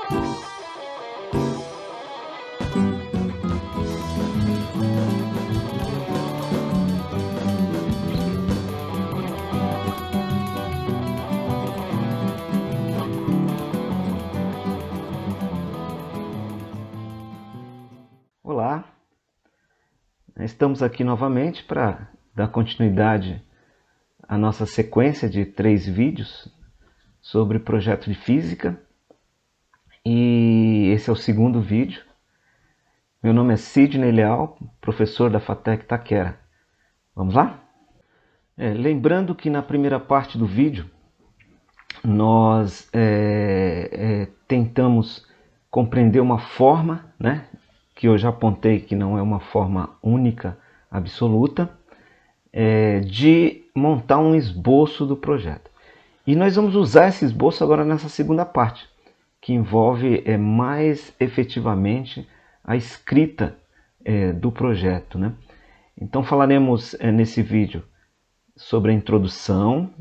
Olá, estamos aqui novamente para dar continuidade à nossa sequência de 3 vídeos sobre projeto de física, e esse é o segundo vídeo. Meu nome é Sidney Leal, professor da FATEC Itaquera. Vamos lá? Lembrando que na primeira parte do vídeo nós tentamos compreender uma forma, né, que eu já apontei que não é uma forma única, absoluta, de montar um esboço do projeto. E nós vamos usar esse esboço agora nessa segunda parte, que envolve mais efetivamente a escrita do projeto, né? Então falaremos nesse vídeo sobre a introdução,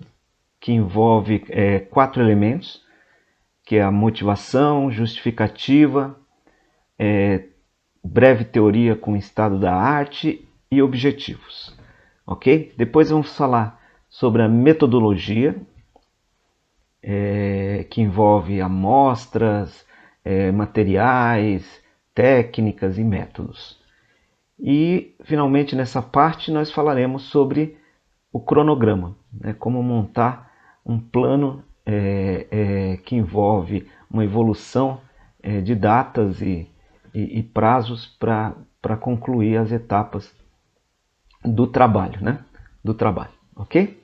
que envolve 4 elementos, que é a motivação, justificativa, breve teoria com estado da arte e objetivos. Ok? Depois vamos falar sobre a metodologia, que envolve amostras, materiais, técnicas e métodos. E, finalmente, nessa parte, nós falaremos sobre o cronograma, né? Como montar um plano que envolve uma evolução de datas e prazos para concluir as etapas do trabalho, né? Do trabalho, ok?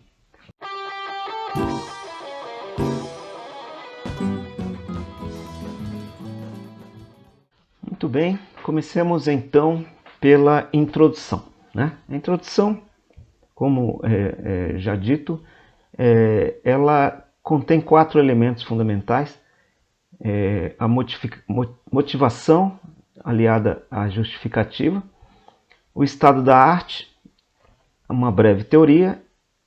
Muito bem, comecemos então pela introdução, né? A introdução, como já dito, ela contém 4 elementos fundamentais: a motivação aliada à justificativa, o estado da arte, uma breve teoria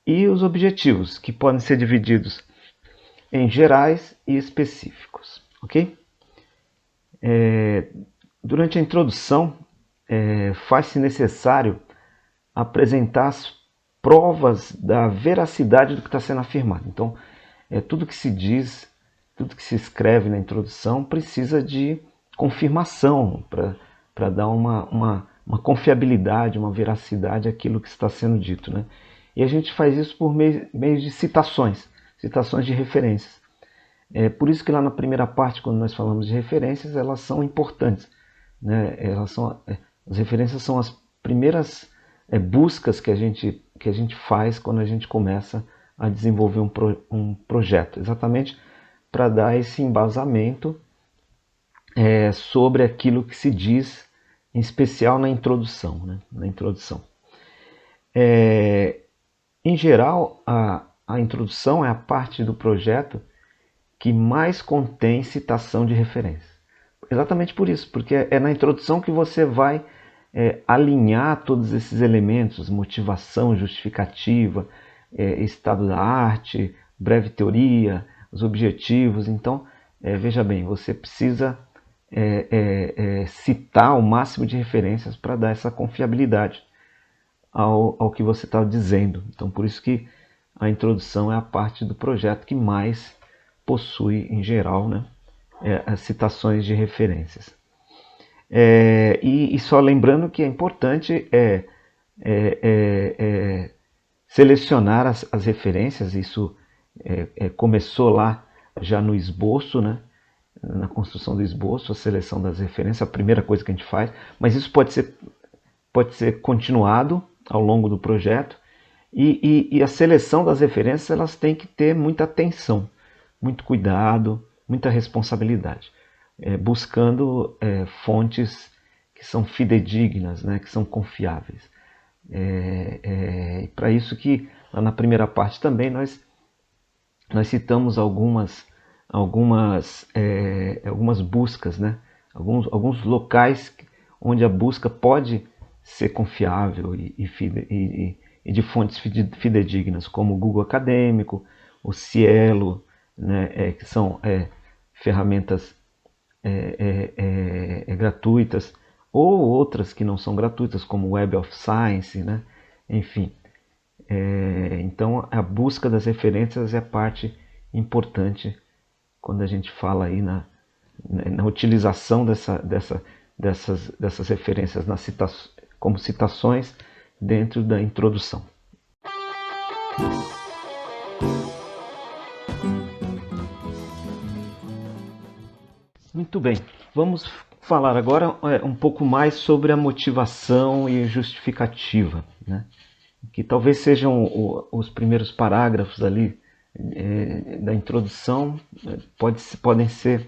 e os objetivos, que podem ser divididos em gerais e específicos, ok? Durante a introdução, faz-se necessário apresentar as provas da veracidade do que está sendo afirmado. Então, tudo que se diz, tudo que se escreve na introdução precisa de confirmação para dar uma confiabilidade, uma veracidade àquilo que está sendo dito, né? E a gente faz isso por meio de citações de referências. Por isso que lá na primeira parte, quando nós falamos de referências, elas são importantes, né? As referências são as primeiras buscas que a gente faz quando a gente começa a desenvolver um projeto, exatamente para dar esse embasamento sobre aquilo que se diz, em especial na introdução, né? Na introdução. Em geral, a introdução é a parte do projeto que mais contém citação de referência. Exatamente por isso, porque é na introdução que você vai alinhar todos esses elementos: motivação, justificativa, estado da arte, breve teoria, os objetivos. Então, veja bem, você precisa citar o máximo de referências para dar essa confiabilidade ao que você está dizendo. Então, por isso que a introdução é a parte do projeto que mais possui, em geral, né, as citações de referências. E só lembrando que é importante selecionar as referências. Isso começou lá já no esboço, né, na construção do esboço, a seleção das referências, a primeira coisa que a gente faz, mas isso pode ser continuado ao longo do projeto, e a seleção das referências, elas têm que ter muita atenção, muito cuidado, muita responsabilidade, buscando fontes que são fidedignas, né, que são confiáveis. Para isso que lá na primeira parte também nós citamos algumas buscas, né, alguns locais onde a busca pode ser confiável e de fontes fidedignas, como o Google Acadêmico, o Cielo, né, que são ferramentas gratuitas, ou outras que não são gratuitas, como Web of Science, né? Enfim. Então a busca das referências é parte importante quando a gente fala aí na utilização dessas referências como citações dentro da introdução. Muito bem, vamos falar agora um pouco mais sobre a motivação e justificativa, né? Que talvez sejam os primeiros parágrafos ali da introdução, podem ser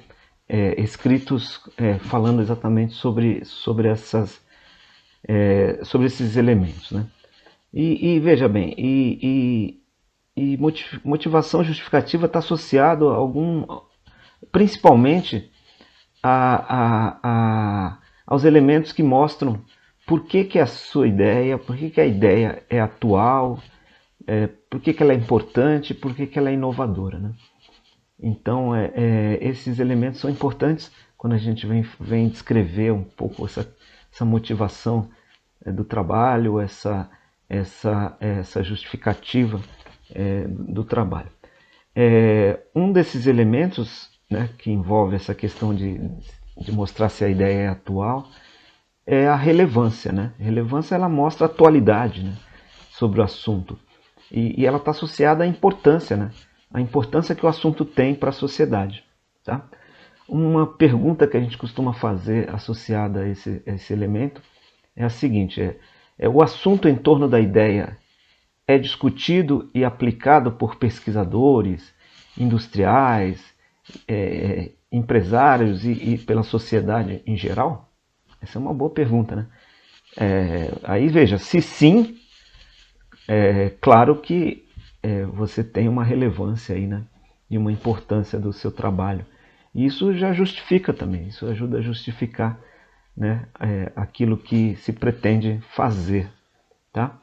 escritos falando exatamente sobre esses elementos, né? E veja bem, motivação justificativa está associado a principalmente aos elementos que mostram por que a sua ideia, por que a ideia é atual, por que ela é importante, por que ela é inovadora, né? Então, esses elementos são importantes quando a gente vem descrever um pouco essa motivação do trabalho, essa justificativa do trabalho. Um desses elementos, né, que envolve essa questão de mostrar se a ideia é atual é a relevância, né? A relevância, ela mostra a atualidade, né, sobre o assunto. E ela está associada à importância, né? A importância que o assunto tem para a sociedade. Tá? Uma pergunta que a gente costuma fazer associada a esse elemento é a seguinte: o assunto em torno da ideia é discutido e aplicado por pesquisadores, industriais, empresários e pela sociedade em geral? Essa é uma boa pergunta, né? Aí veja, se sim, claro que você tem uma relevância aí, né? E uma importância do seu trabalho. E isso já justifica também, isso ajuda a justificar, né, aquilo que se pretende fazer. Tá?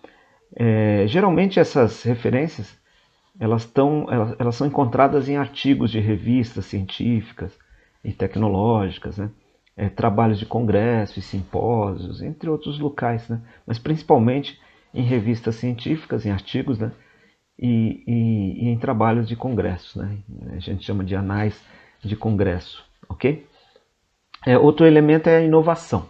Geralmente essas referências elas são encontradas em artigos de revistas científicas e tecnológicas, né? Trabalhos de congressos e simpósios, entre outros locais, né? Mas principalmente em revistas científicas, em artigos, né? E em trabalhos de congressos, né? A gente chama de anais de congresso, ok? Outro elemento é a inovação.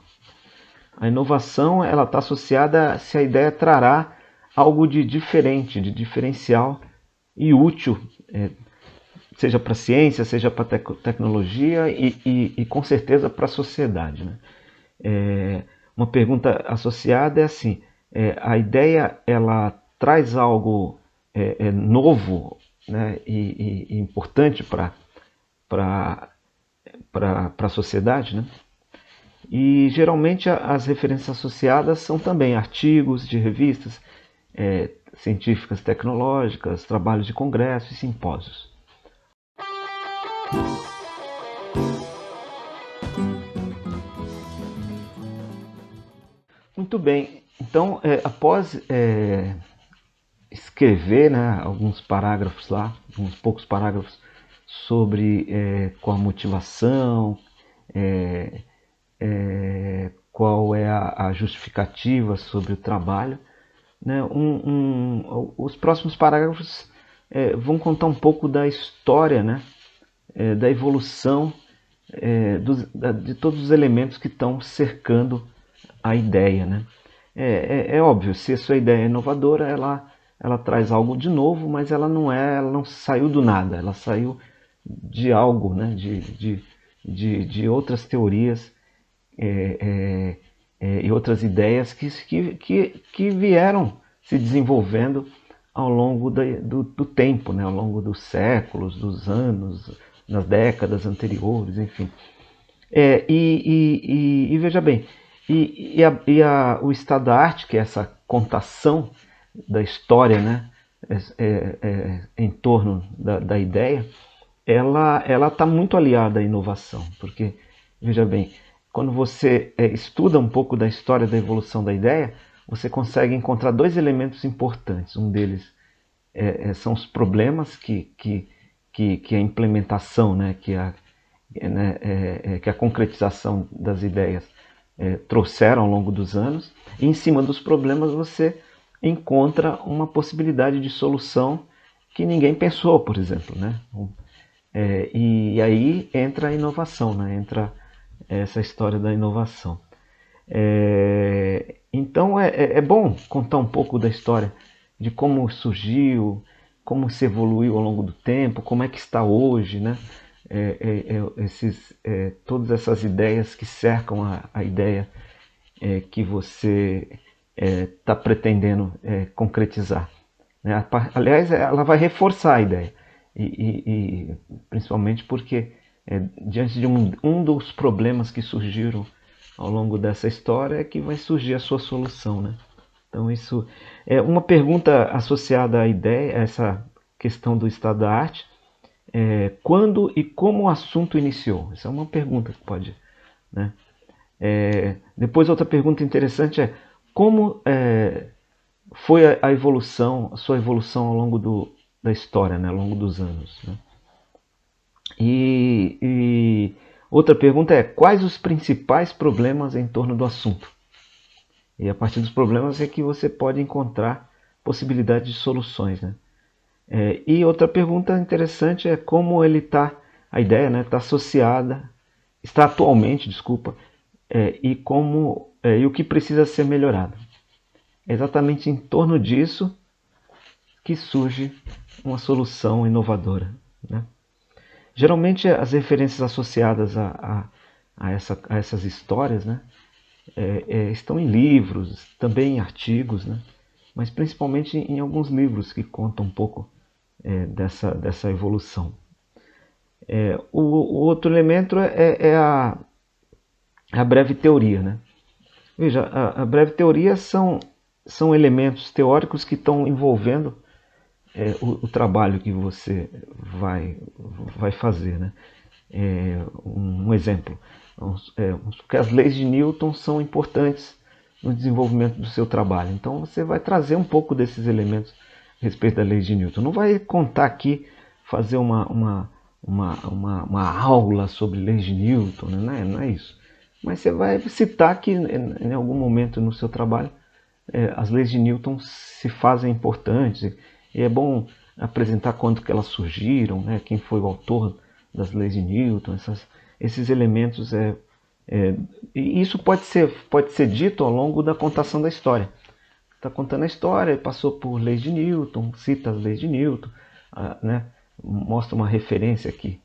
A inovação está associada a se a ideia trará algo de diferente, de diferencial e útil, seja para a ciência, seja para a tecnologia e com certeza para a sociedade, né? Uma pergunta associada é assim: a ideia ela traz algo novo, né, e importante para a sociedade, né? E geralmente as referências associadas são também artigos de revistas científicas, tecnológicas, trabalhos de congressos e simpósios. Muito bem, então após escrever, né, alguns parágrafos lá, uns poucos parágrafos sobre qual a motivação, qual é a justificativa sobre o trabalho, né, os próximos parágrafos vão contar um pouco da história, né, da evolução de todos os elementos que estão cercando a ideia, né? É óbvio, se a sua ideia é inovadora, ela traz algo de novo, mas ela não saiu do nada, ela saiu de algo, né? de outras teorias e outras ideias que vieram se desenvolvendo ao longo do tempo, né? Ao longo dos séculos, dos anos, nas décadas anteriores, enfim. E veja bem, o estado da arte, que é essa contação da história, né, em torno da ideia, ela está muito aliada à inovação, porque, veja bem, quando você estuda um pouco da história da evolução da ideia, você consegue encontrar dois elementos importantes. Um deles são os problemas que a implementação, né, que né, que a concretização das ideias trouxeram ao longo dos anos, e em cima dos problemas você encontra uma possibilidade de solução que ninguém pensou, por exemplo, né? E aí entra a inovação, né? Entra essa história da inovação. Então é bom contar um pouco da história de como surgiu, como se evoluiu ao longo do tempo, como é que está hoje, né? Todas essas ideias que cercam a ideia que você está pretendendo concretizar, né? Aliás, ela vai reforçar a ideia, e principalmente porque diante de um dos problemas que surgiram ao longo dessa história é que vai surgir a sua solução, né? Então isso é uma pergunta associada à ideia, a essa questão do estado da arte. Quando e como o assunto iniciou? Essa é uma pergunta que pode, né? Depois outra pergunta interessante é como foi a evolução, a sua evolução ao longo da história, né? Ao longo dos anos, né? E outra pergunta é quais os principais problemas em torno do assunto? E a partir dos problemas é que você pode encontrar possibilidade de soluções, né? E outra pergunta interessante é como ele está, a ideia, né, está associada, está atualmente, desculpa, e o que precisa ser melhorado. É exatamente em torno disso que surge uma solução inovadora, né? Geralmente as referências associadas a essas histórias, né, estão em livros, também em artigos, né, mas principalmente em alguns livros que contam um pouco dessa evolução. O outro elemento é a breve teoria, né? Veja, a breve teoria são elementos teóricos que estão envolvendo o trabalho que você vai fazer, né? Um exemplo, porque as leis de Newton são importantes no desenvolvimento do seu trabalho. Então você vai trazer um pouco desses elementos a respeito da lei de Newton. Não vai contar aqui, fazer uma aula sobre leis de Newton, né? Não é isso. Mas você vai citar que em algum momento no seu trabalho as leis de Newton se fazem importantes, e é bom apresentar quando que elas surgiram, né? Quem foi o autor das leis de Newton, esses elementos. E isso pode ser dito ao longo da contação da história. Está contando a história, passou por leis de Newton, cita as leis de Newton, né? Mostra uma referência aqui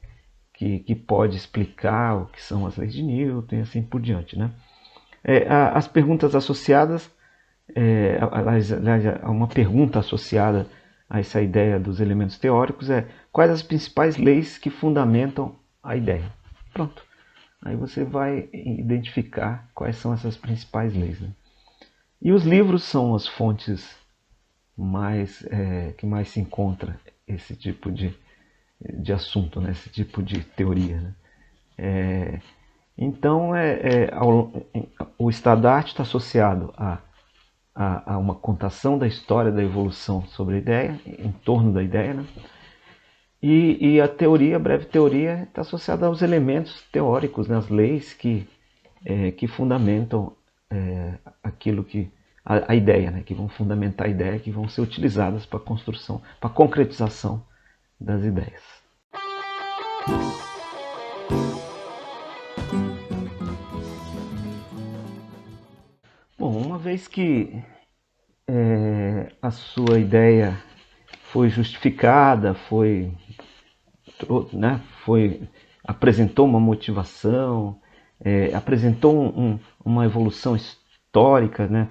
que pode explicar o que são as leis de Newton e assim por diante, né? As perguntas associadas, uma pergunta associada a essa ideia dos elementos teóricos é quais as principais leis que fundamentam a ideia? Pronto. Aí você vai identificar quais são essas principais leis, né? E os livros são as fontes que mais se encontra esse tipo de assunto, né? Esse tipo de teoria, né? Então, o estado da arte está associado a uma contação da história da evolução sobre a ideia, em torno da ideia, né? E a teoria, a breve teoria, está associada aos elementos teóricos, né? As leis que fundamentam aquilo que a ideia, né? Que vão fundamentar a ideia, que vão ser utilizadas para a construção, para a concretização das ideias. Bom, uma vez que a sua ideia foi justificada, né, apresentou uma motivação, apresentou uma evolução histórica, né,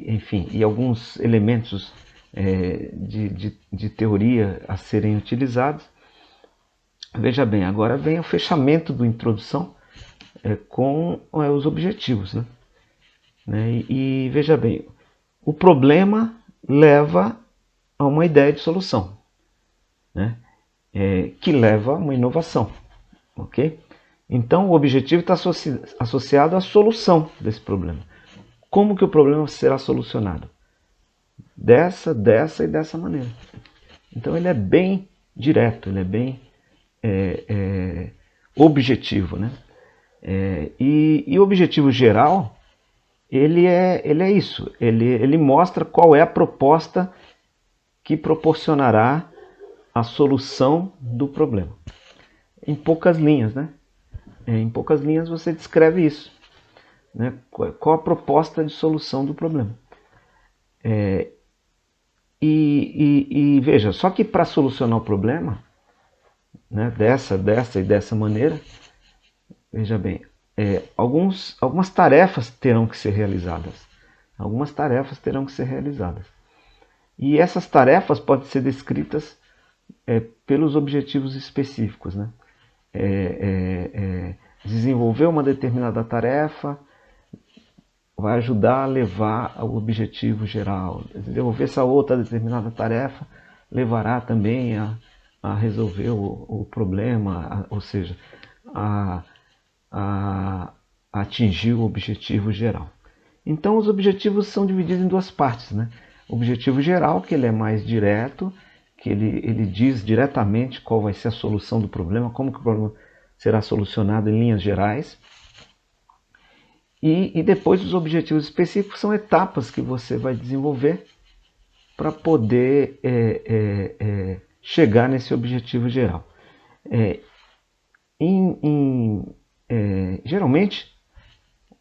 enfim, e alguns elementos de teoria a serem utilizados. Veja bem, agora vem o fechamento da introdução com os objetivos, né? E veja bem, o problema leva a uma ideia de solução, né? Que leva a uma inovação, ok? Então o objetivo está associado à solução desse problema. Como que o problema será solucionado? Dessa e dessa maneira. Então ele é bem direto, ele é bem objetivo, né? E o objetivo geral, ele é isso, ele mostra qual é a proposta que proporcionará a solução do problema. Em poucas linhas, né? Em poucas linhas você descreve isso, né? Qual a proposta de solução do problema. E veja, só que para solucionar o problema, né, dessa e dessa maneira, veja bem, algumas tarefas terão que ser realizadas. Algumas tarefas terão que ser realizadas. E essas tarefas podem ser descritas pelos objetivos específicos, né? Desenvolver uma determinada tarefa vai ajudar a levar ao objetivo geral. Desenvolver essa outra determinada tarefa levará também a resolver o problema, ou seja, a atingir o objetivo geral. Então os objetivos são divididos em duas partes, né? O objetivo geral, que ele é mais direto, que ele diz diretamente qual vai ser a solução do problema, como que o problema será solucionado em linhas gerais. E depois os objetivos específicos são etapas que você vai desenvolver para poder chegar nesse objetivo geral. Geralmente,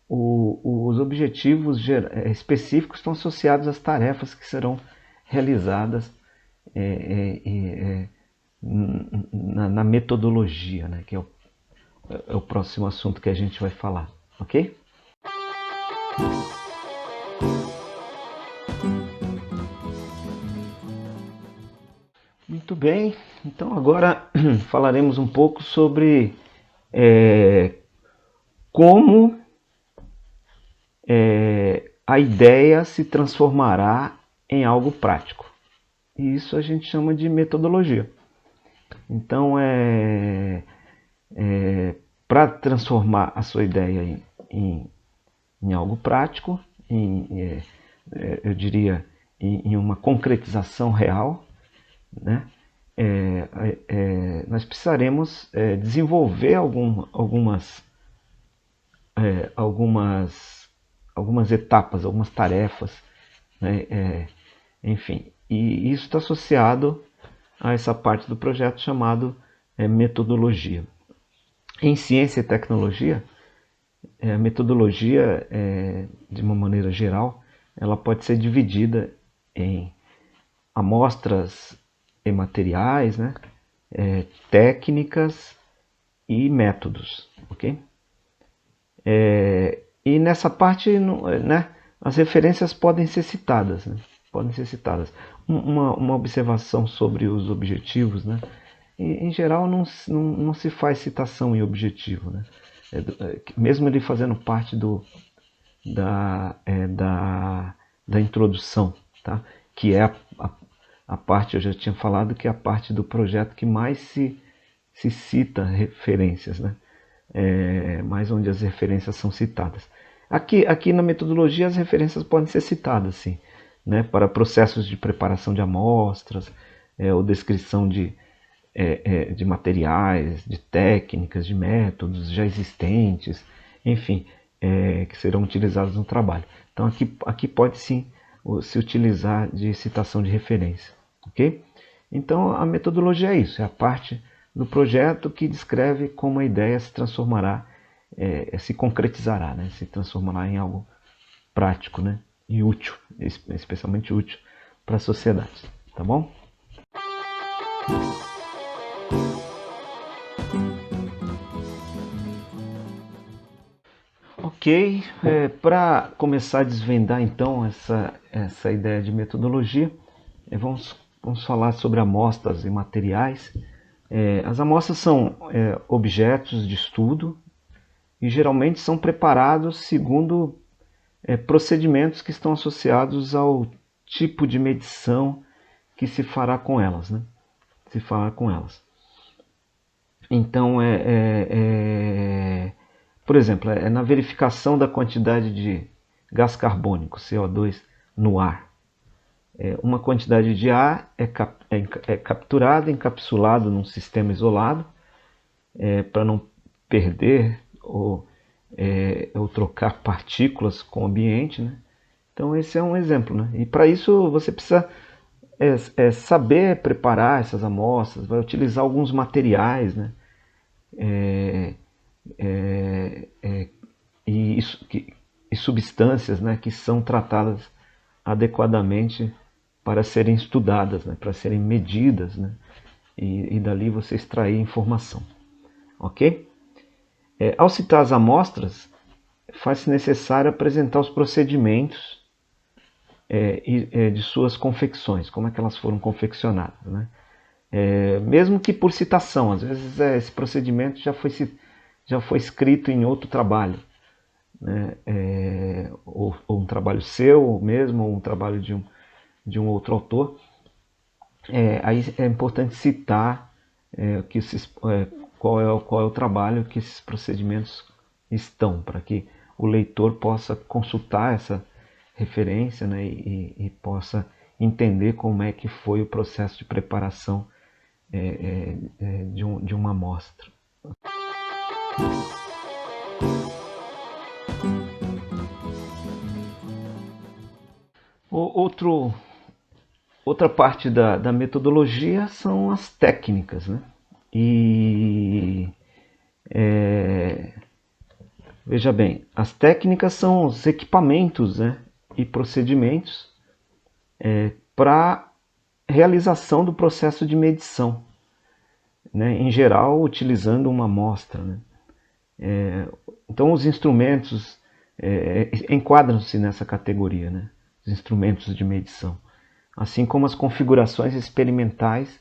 os objetivos específicos estão associados às tarefas que serão realizadas na metodologia, né, que é o próximo assunto que a gente vai falar, ok? Muito bem, então agora falaremos um pouco sobre como a ideia se transformará em algo prático. E isso a gente chama de metodologia. Então, para transformar a sua ideia em algo prático, eu diria em uma concretização real, né? Nós precisaremos desenvolver algumas etapas, algumas tarefas, né? Enfim, e isso está associado a essa parte do projeto chamado metodologia. Em ciência e tecnologia, a metodologia, de uma maneira geral, ela pode ser dividida em amostras e materiais, né? Técnicas e métodos, ok? E nessa parte, né, as referências podem ser citadas, né? Podem ser citadas. Uma observação sobre os objetivos, né? Em geral não se faz citação em objetivo, né? Mesmo ele fazendo parte da introdução, tá? Que é a parte, eu já tinha falado, que é a parte do projeto que mais se cita referências, né? Mais onde as referências são citadas. Aqui na metodologia as referências podem ser citadas, sim, né? Para processos de preparação de amostras, ou descrição de materiais, de técnicas, de métodos já existentes, enfim, que serão utilizados no trabalho. Então aqui pode sim se utilizar de citação de referência, ok? Então a metodologia é isso, é a parte do projeto que descreve como a ideia se transformará, se concretizará, né? Se transformará em algo prático, né? E útil, especialmente útil para a sociedade, tá bom? Ok, para começar a desvendar então essa ideia de metodologia, vamos falar sobre amostras e materiais. As amostras são objetos de estudo e geralmente são preparados segundo procedimentos que estão associados ao tipo de medição que se fará com elas, né? Se fará com elas. Então, por exemplo, na verificação da quantidade de gás carbônico, CO2, no ar. Uma quantidade de ar é capturado, encapsulado num sistema isolado, para não perder ou trocar partículas com o ambiente, né? Então esse é um exemplo, né? E para isso você precisa saber preparar essas amostras, vai utilizar alguns materiais, né? E, e substâncias, né, que são tratadas adequadamente para serem estudadas, né, para serem medidas, né, e dali você extrair informação. Ok? Ao citar as amostras, faz-se necessário apresentar os procedimentos de suas confecções, como é que elas foram confeccionadas, né? Mesmo que por citação, às vezes esse procedimento já foi escrito em outro trabalho, né? Ou um trabalho seu mesmo, ou um trabalho de um outro autor. Aí é importante citar qual é o trabalho que esses procedimentos estão, para que o leitor possa consultar essa referência, né, e possa entender como é que foi o processo de preparação de uma amostra. Outra parte da metodologia são as técnicas, né? E veja bem, as técnicas são os equipamentos, né, e procedimentos para realização do processo de medição, né, em geral utilizando uma amostra, né? Então os instrumentos enquadram-se nessa categoria, né? Os instrumentos de medição, assim como as configurações experimentais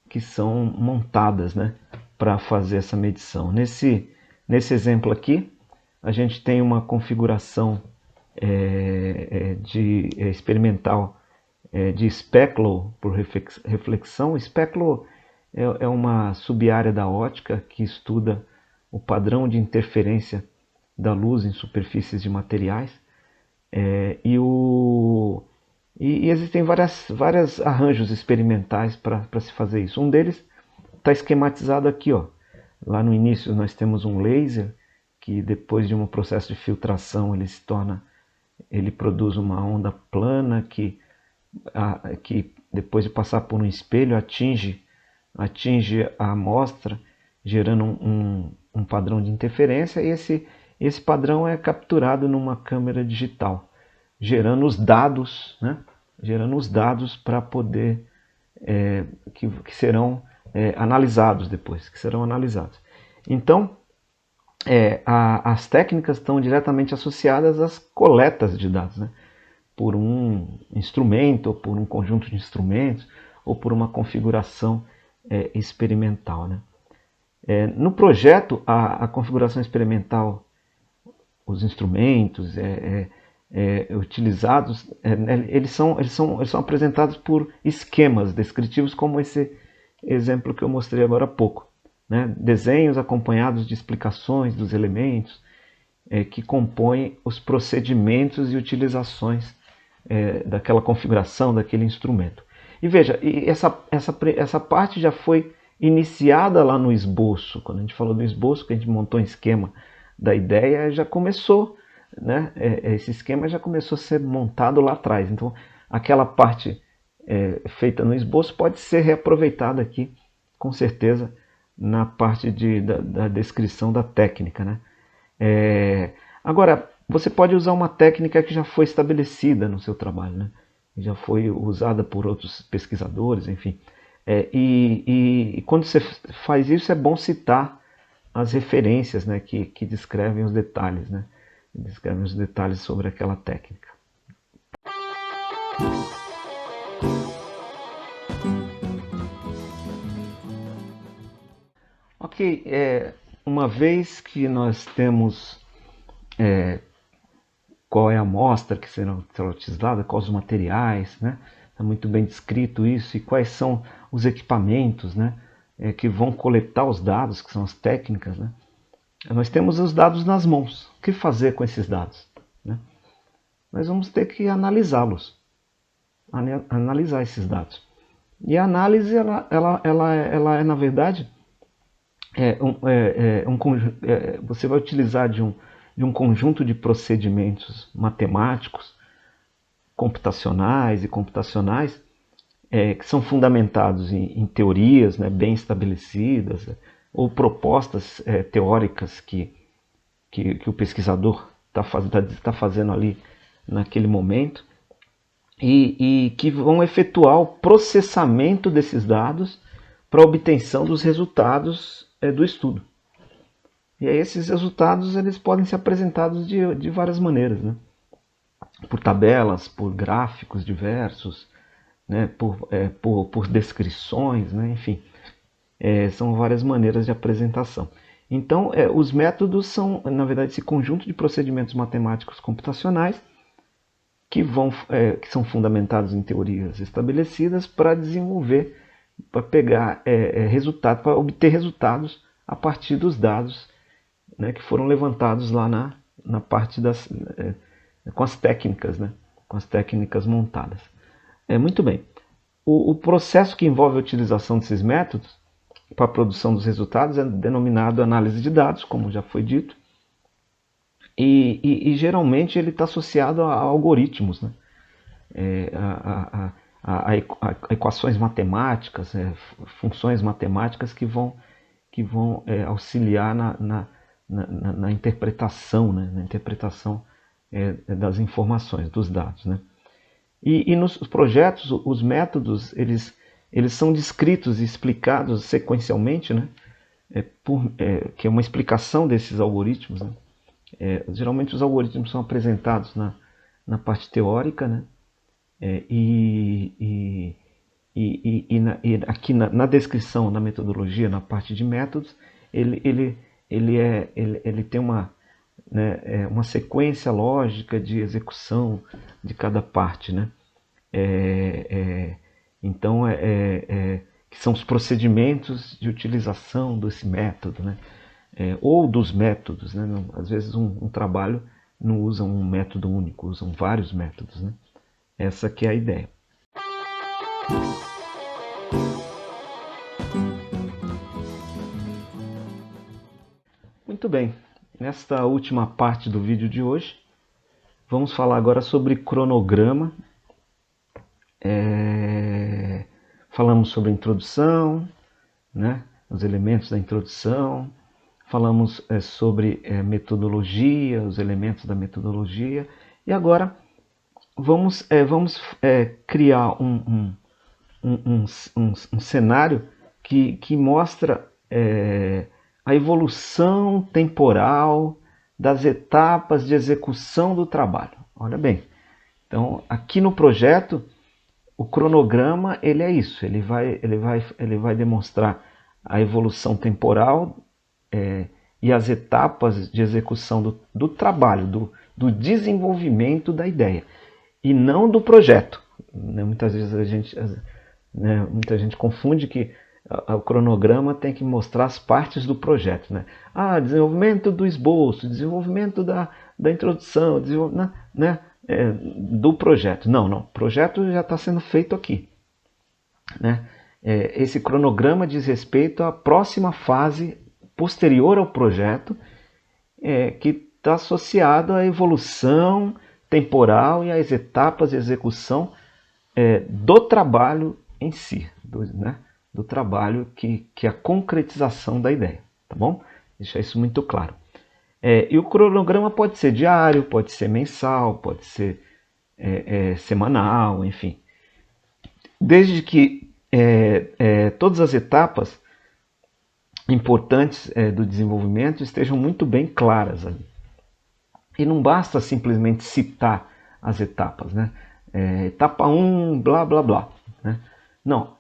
que são montadas, né, para fazer essa medição. Nesse exemplo aqui, a gente tem uma configuração experimental de espéculo por reflexão. Espéculo é uma sub-área da ótica que estuda o padrão de interferência da luz em superfícies de materiais. E existem vários arranjos experimentais para se fazer isso. Um deles está esquematizado aqui, ó. Lá no início nós temos um laser que depois de um processo de filtração ele produz uma onda plana que depois de passar por um espelho atinge a amostra, gerando um padrão de interferência, e esse padrão é capturado numa câmera digital, gerando os dados, né? Gerando os dados para poder que serão analisados depois, que serão analisados. Então, as técnicas estão diretamente associadas às coletas de dados, né? Por um instrumento, ou por um conjunto de instrumentos, ou por uma configuração experimental, né? No projeto, a configuração experimental, os instrumentos utilizados, eles são apresentados por esquemas descritivos, como esse exemplo que eu mostrei agora há pouco, né? Desenhos acompanhados de explicações dos elementos que compõem os procedimentos e utilizações daquela configuração, daquele instrumento. E veja, essa parte já foi iniciada lá no esboço. Quando a gente falou do esboço, que a gente montou um esquema da ideia, já começou, né? Esse esquema já começou a ser montado lá atrás. Então, aquela parte feita no esboço pode ser reaproveitada aqui, com certeza, na parte da descrição da técnica, né? Agora, você pode usar uma técnica que já foi estabelecida no seu trabalho, né? Já foi usada por outros pesquisadores, enfim. E quando você faz isso, é bom citar as referências, né, que descrevem os detalhes, né? Descrevem os detalhes sobre aquela técnica. Ok, uma vez que nós temos qual é a amostra que será utilizada, quais os materiais, né? Está muito bem descrito isso, e quais são os equipamentos, né, que vão coletar os dados, que são as técnicas, né? Nós temos os dados nas mãos. O que fazer com esses dados, né? Nós vamos ter que analisá-los. analisar esses dados. E a análise, ela é na verdade, você vai utilizar de um conjunto de procedimentos matemáticos, computacionais, que são fundamentados em teorias, né, bem estabelecidas, ou propostas teóricas que o pesquisador está fazendo ali naquele momento, e que vão efetuar o processamento desses dados para a obtenção dos resultados do estudo. E aí esses resultados eles podem ser apresentados de várias maneiras, né? Por tabelas, por gráficos diversos, né? por descrições, né? Enfim, são várias maneiras de apresentação. Então, os métodos são, na verdade, esse conjunto de procedimentos matemáticos computacionais que são fundamentados em teorias estabelecidas para desenvolver, para pegar resultados, para obter resultados a partir dos dados, né, que foram levantados lá na parte com as técnicas, né, com as técnicas montadas. Muito bem. O processo que envolve a utilização desses métodos para a produção dos resultados é denominado análise de dados, como já foi dito, e geralmente ele está associado a algoritmos, né? A equações matemáticas, funções matemáticas que vão auxiliar na interpretação, né? Na interpretação das informações, dos dados, né? E nos projetos, os métodos, eles são descritos e explicados sequencialmente, né? Que é uma explicação desses algoritmos, né? Geralmente os algoritmos são apresentados na parte teórica, né? E aqui na descrição, na metodologia, na parte de métodos, ele tem uma sequência lógica de execução de cada parte, né? Então, que são os procedimentos de utilização desse método, né? Ou dos métodos, né? Às vezes um trabalho não usa um método único, usam vários métodos, né? Essa que é a ideia. Muito bem, nesta última parte do vídeo de hoje, vamos falar agora sobre cronograma. Falamos sobre a introdução, né? Os elementos da introdução, falamos sobre metodologia, os elementos da metodologia, e agora vamos criar um cenário que mostra a evolução temporal das etapas de execução do trabalho. Olha bem, então aqui no projeto o cronograma ele é isso, ele vai demonstrar a evolução temporal e as etapas de execução do trabalho, do desenvolvimento da ideia, e não do projeto. Muitas vezes muita gente confunde que o cronograma tem que mostrar as partes do projeto, né? Desenvolvimento do esboço, desenvolvimento da introdução, do projeto. Não, o projeto já está sendo feito aqui, né? Esse cronograma diz respeito à próxima fase posterior ao projeto, que está associado à evolução temporal e às etapas de execução do trabalho em si, do trabalho que é a concretização da ideia, tá bom? Deixar isso muito claro. E o cronograma pode ser diário, pode ser mensal, pode ser semanal, enfim. Desde que todas as etapas importantes do desenvolvimento estejam muito bem claras ali. E não basta simplesmente citar as etapas, né? Etapa 1, blá, blá, blá, né? Não,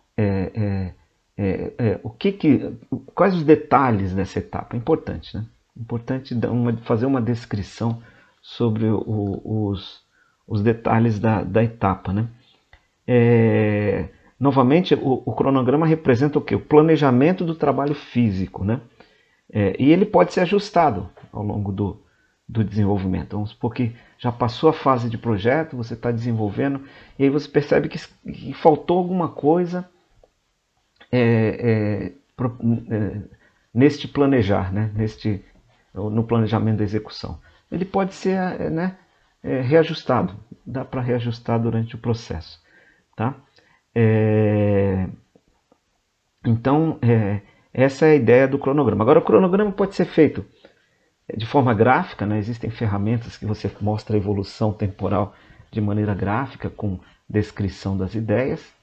quais os detalhes dessa etapa? É importante, né? Importante fazer uma descrição sobre os detalhes da etapa, né? Novamente, o cronograma representa o quê? O planejamento do trabalho físico, né? E ele pode ser ajustado ao longo do desenvolvimento. Vamos supor que já passou a fase de projeto, você está desenvolvendo, e aí você percebe que faltou alguma coisa neste planejar, né? No planejamento da execução. Ele pode ser reajustado, dá para reajustar durante o processo. Tá? Então, essa é a ideia do cronograma. Agora, o cronograma pode ser feito de forma gráfica, né? Existem ferramentas que você mostra a evolução temporal de maneira gráfica, com descrição das ideias.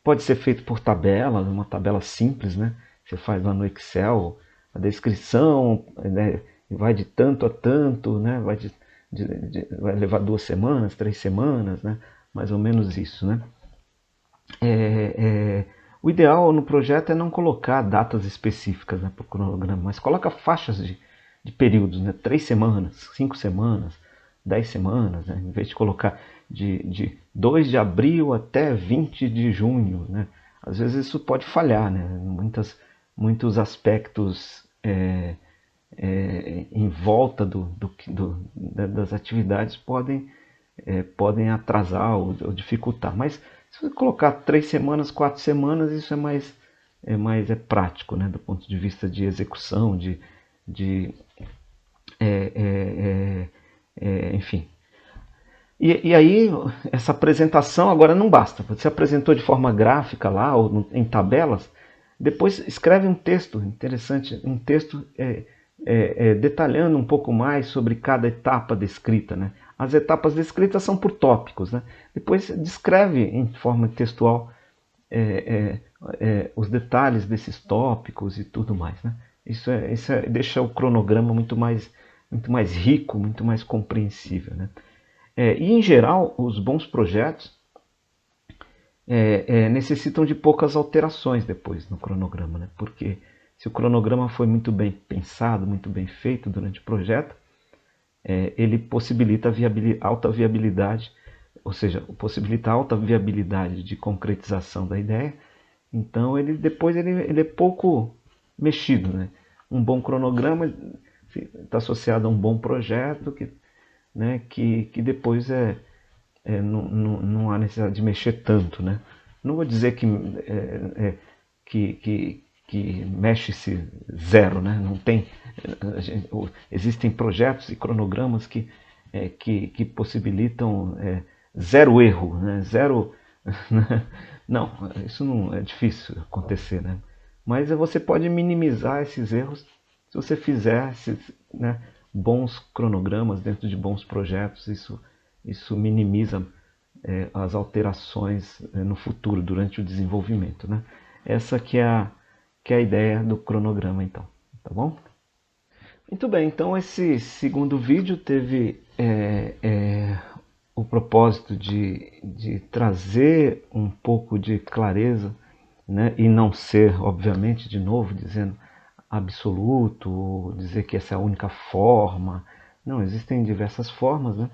Pode ser feito por tabela, uma tabela simples, né? Você faz lá no Excel, a descrição, né? Vai de tanto a tanto, né? Vai levar 2 semanas, 3 semanas, né? Mais ou menos isso, né? O ideal no projeto é não colocar datas específicas, né, para o cronograma, mas coloca faixas de períodos, né? 3 semanas, 5 semanas, 10 semanas, né? Em vez de colocar de 2 de abril até 20 de junho. Né? Às vezes isso pode falhar, né? Muitos aspectos em volta das atividades podem atrasar ou dificultar. Mas se você colocar 3 semanas, 4 semanas, isso é mais prático, né? Do ponto de vista de execução, enfim. E aí, essa apresentação agora não basta. Você apresentou de forma gráfica lá, ou em tabelas, depois escreve um texto interessante, um texto detalhando um pouco mais sobre cada etapa descrita. Né? As etapas descritas são por tópicos. Né? Depois descreve em forma textual os detalhes desses tópicos e tudo mais. Né? Isso deixa o cronograma muito mais rico, muito mais compreensível. Né? E, em geral, os bons projetos necessitam de poucas alterações depois no cronograma, né? Porque se o cronograma foi muito bem pensado, muito bem feito durante o projeto, ele possibilita alta viabilidade, ou seja, possibilita alta viabilidade de concretização da ideia. Então, depois ele é pouco mexido, né? Um bom cronograma está associado a um bom projeto que depois não há necessidade de mexer tanto. Né? Não vou dizer que mexe-se zero. Né? Não tem, existem projetos e cronogramas que possibilitam zero erro. Né? Zero, não, isso não é difícil acontecer. Né? Mas você pode minimizar esses erros se você fizer bons cronogramas dentro de bons projetos. Isso minimiza as alterações no futuro, durante o desenvolvimento. Né? Essa que é a ideia do cronograma, então. Tá bom? Muito bem, então esse segundo vídeo teve o propósito de trazer um pouco de clareza, né? E não ser, obviamente, de novo, dizendo absoluto, dizer que essa é a única forma. Não, existem diversas formas, né?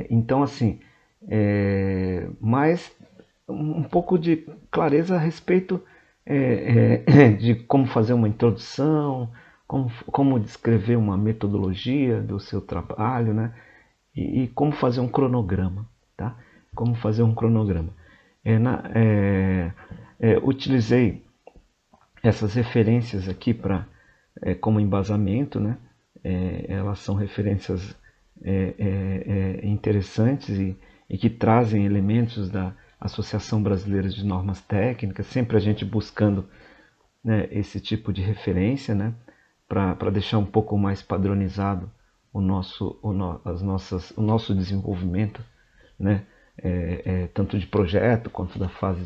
Então, assim, mas um pouco de clareza a respeito de como fazer uma introdução, como descrever uma metodologia do seu trabalho, né? E como fazer um cronograma, tá? Como fazer um cronograma. Utilizei essas referências aqui como embasamento, né? Elas são referências interessantes e que trazem elementos da Associação Brasileira de Normas Técnicas, sempre a gente buscando, né, esse tipo de referência, né? Para deixar um pouco mais padronizado o nosso desenvolvimento, né? Tanto de projeto quanto da fase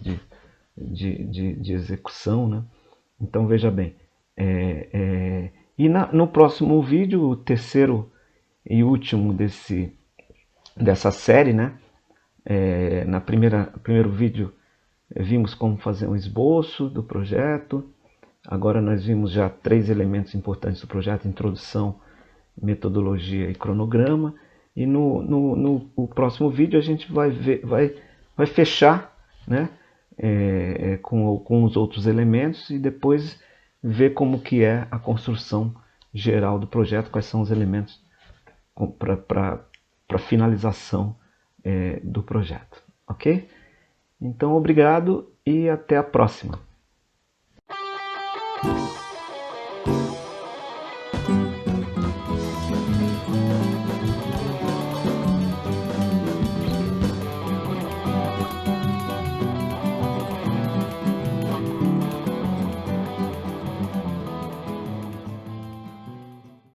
de execução. Né? Então, veja bem, e no próximo vídeo, o terceiro e último dessa série, né? Primeiro vídeo vimos como fazer um esboço do projeto. Agora nós vimos já 3 elementos importantes do projeto: introdução, metodologia e cronograma. E no próximo vídeo a gente vai fechar, né? Com os outros elementos, e depois ver como que é a construção geral do projeto, quais são os elementos para finalização do projeto, ok? Então, obrigado e até a próxima.